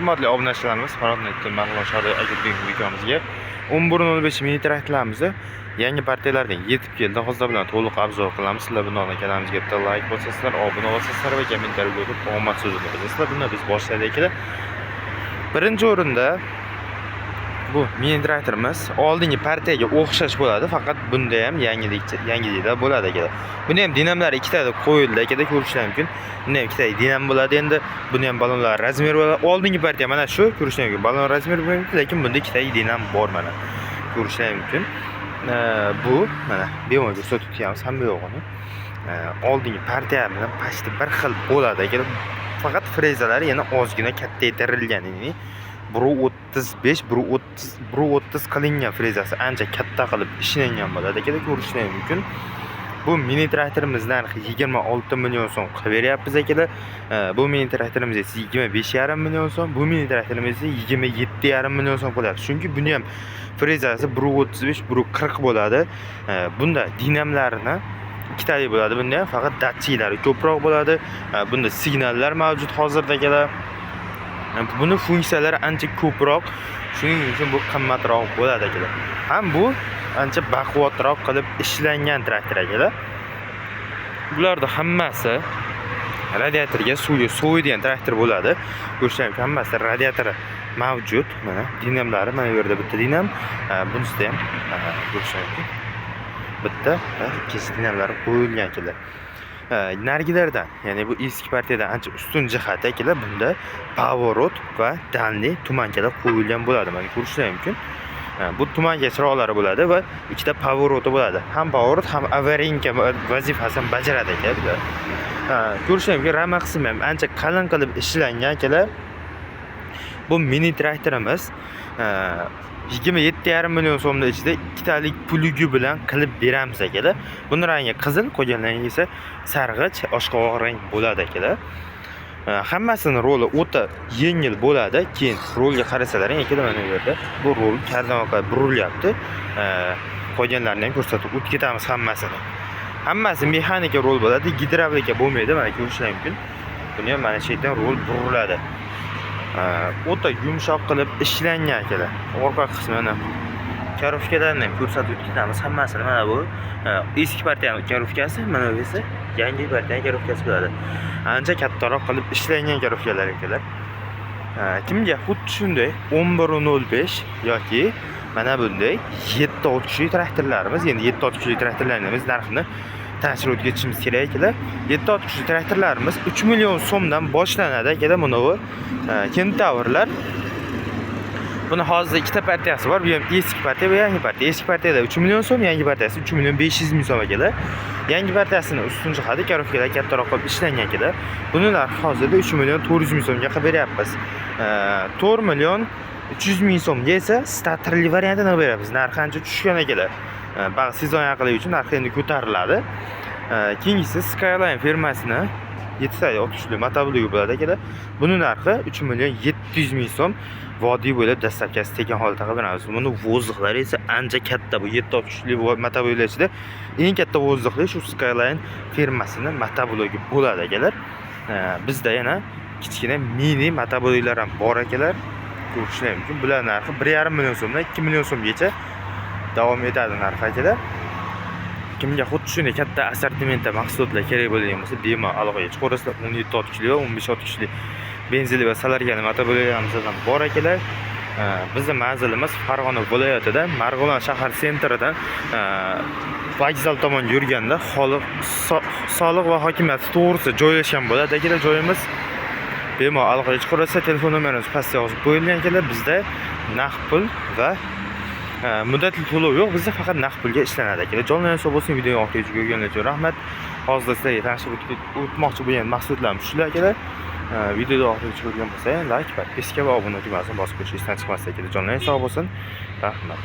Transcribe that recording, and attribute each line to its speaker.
Speaker 1: Hurmatli obunachilarimiz, Farhod Marg'ilon shahri agentlik videomizga 11:05 mini traktlarimizni yangi partiyalardan yetib keldi. Hozir bilan to'liq obzor qilamiz. Sizlar bundan kanalimizga bitta like bosasizlar, obuna bo'lsizlar va kommentariy yozib omad so'zini yozasizlar. Bunda biz boshlaydik. Birinchi o'rinda bu mini traktorimiz oldingi partiyaga o'xshash bo'ladi, faqat bunda ham yangilikda bo'ladi aka. Buni ham dinamlari ikkita qo'yildi aka, ko'rishingiz mumkin. Bunda ham ikkita dinam bo'ladi. Endi buni ham ballonlar razmeri bo'ladi. Oldingi partiya mana shu, ko'rishingiz mumkin. Ballon razmeri bo'lmaydi, lekin bunda ikkita dinam bor mana. Ko'rishingiz mumkin. Bu mana bemalol ko'rsatib o'tyapmiz hamma yo'g'ini. Oldingi partiya bilan pashti bir xil bo'ladi aka. Faqat frezalari yana ozgina kattaytirilgan. 1.35, 1.30 qilingan frezasi ancha katta qilib ishlangan bo'ladi aka, ko'rishingiz mumkin. Bu mini traktorimiz narxi 26 million so'm qilib beryapmiz aka. Bu mini traktorimiz esa 25,5 million so'm, bu mini traktorimiz esa 27,5 million so'm bo'lyapti. Chunki buni ham frezasi 1.35, 1.40 bo'ladi. Bunda dinamlarini ikkitalik bo'ladi. Bunda ham faqat datchiklari ko'proq bo'ladi. Bunda signallar mavjud hozirda aka. Buni funksiyalari ancha ko'proq, shuning uchun bu qimmatroq bo'ladi aka. Ham bu ancha baquvvatroq qilib ishlangan traktor aka. Bularda hammasi radiatorga suvga soviydigan traktor bo'ladi. Ko'rishingiz hammasi radiatori mavjud. Mana dinamlari mana bu yerda bitta dinam, bunisida ham ko'rishingiz mumkin. Bitta va ikkita dinamlari qo'yilgan aka. Nargilardan, ya'ni bu eski partiyadan ancha ustun jihati aka, bunda pavorot va danli tumankalar qo'yilgan bo'ladi. Mana ko'rishingiz mumkin. Bu tumanka chiroqlari bo'ladi va ikkita pavoroti bo'ladi. Ham pavorot, ham avarinka vazifasini bajaradi aka. Ko'rishingiz mumkin, rama qismi ham ancha qalin qilib ishlangan aka. Bu mini traktorimiz 27,5 million so'mning ichida ikkitalik pulugi bilan qilib beramiz aka. Buni rangi qizil, qolganlari esa sarg'ich, oshqovoq rang bo'ladi aka. Hammasining roli o'ta yengil bo'ladi. Keyin rolga qarasalaring aka, mana bu yerda bu rol kardan burilyapti. Qolganlarini ham ko'rsatib o'tib ketamiz hammasini. Hammasi mexanika rol bo'ladi, gidravlika bo'lmaydi. Mana ko'rishingiz mumkin. Buni ham mana shu yerdan rol buriladi. O'ta yumshoq qilib ishlangan akalar. Orqa qismini karofkalarni ham ko'rsatib ketamiz hammasini. Mana bu eski partiyaning karofkasi, mana bu esa yangi partiyaning karofkasi bo'ladi. Ancha kattaroq qilib ishlangan karofkalar akalar. Kimga xuddi shunday 11:05 yoki mana bunday 7-6 kuchli traktorlarimiz, endi 7-6 kuchli traktorlarimiz narxini tanishtirib o'tishimiz kerak akalar. 7-6 kuchli traktorlarimiz 3 million so'mdan boshlanadi akalar. Mana bu Kentavrlar. Buni hozir ikkita partiyasi bor. Bu ham eski partiya va yangi partiya. Eski partiyada 3 million so'm, yangi partiyasi 3 million 500 ming so'm akalar. Yangi partiyasini ustun jihati karofkalar kattaroq qilib ishlangan akalar. Buni narxi hozirda 3 million 400 ming so'mga qilib beryapmiz. 4 million 300 ming so'mga esa starterli variantini beramiz. Narxi ancha tushgan akalar. Ba'zi sezon yaqinligi uchun narxi endi ko'tariladi. Keyingisi Skyline firmasini 7 sayli 60 motobligi bo'ladi akalar. Buni narxi 3 million 700 ming so'm. Vodiy bo'ylab dastlabkasi tekan holatda qilib beramiz. Buni vozliqlari esa ancha katta. Bu 760 motobloglar ichida eng katta vozliqli shu Skyline firmasini motobligi bo'ladi akalar. Bizda yana kichkina mini motobloglar ham bor akalar. Ko'rishingiz mumkin. Bular narxi 1,5 million so'mdan 2 million so'mgacha davom etadi narxi akalar. Kimga xuddi shunday katta assortimentda mahsulotlar kerak bo'lgan bo'lsa, bemalol aloqaga chiqaverasizlar. 17 kuchli va 15 kuchli benzinli va solargan motobloglarimiz ham bor akalar. Bizning manzilimiz Farg'ona viloyatida, Marg'ilon shahar sentridan vokzal tomon yurganda soliq va hokimiyat to'g'risida joylashgan bo'ladi akalar. Joyimiz bemalol aloqaga chiqaverasizlar. Telefon nomerimiz pastga yozib qo'yilgan akalar. Bizda naqd pul va muddatli to'lov yo'q, bizda faqat naqd pulga ishlanadi akalar. Jonlangan bo'lsin, videoni oxirigacha ko'rganingiz uchun rahmat. Hozir sizlarga tanishtirib o'tmoqchi bo'lgan mahsulotlarimiz shular akalar. Videoni oxirigacha ko'rgan bo'lsangiz, like, podpiska va obuna tugmasini bosib qo'yishingiz chiqmasdan akalar. Jonlangan sog' bo'lsin. Rahmat.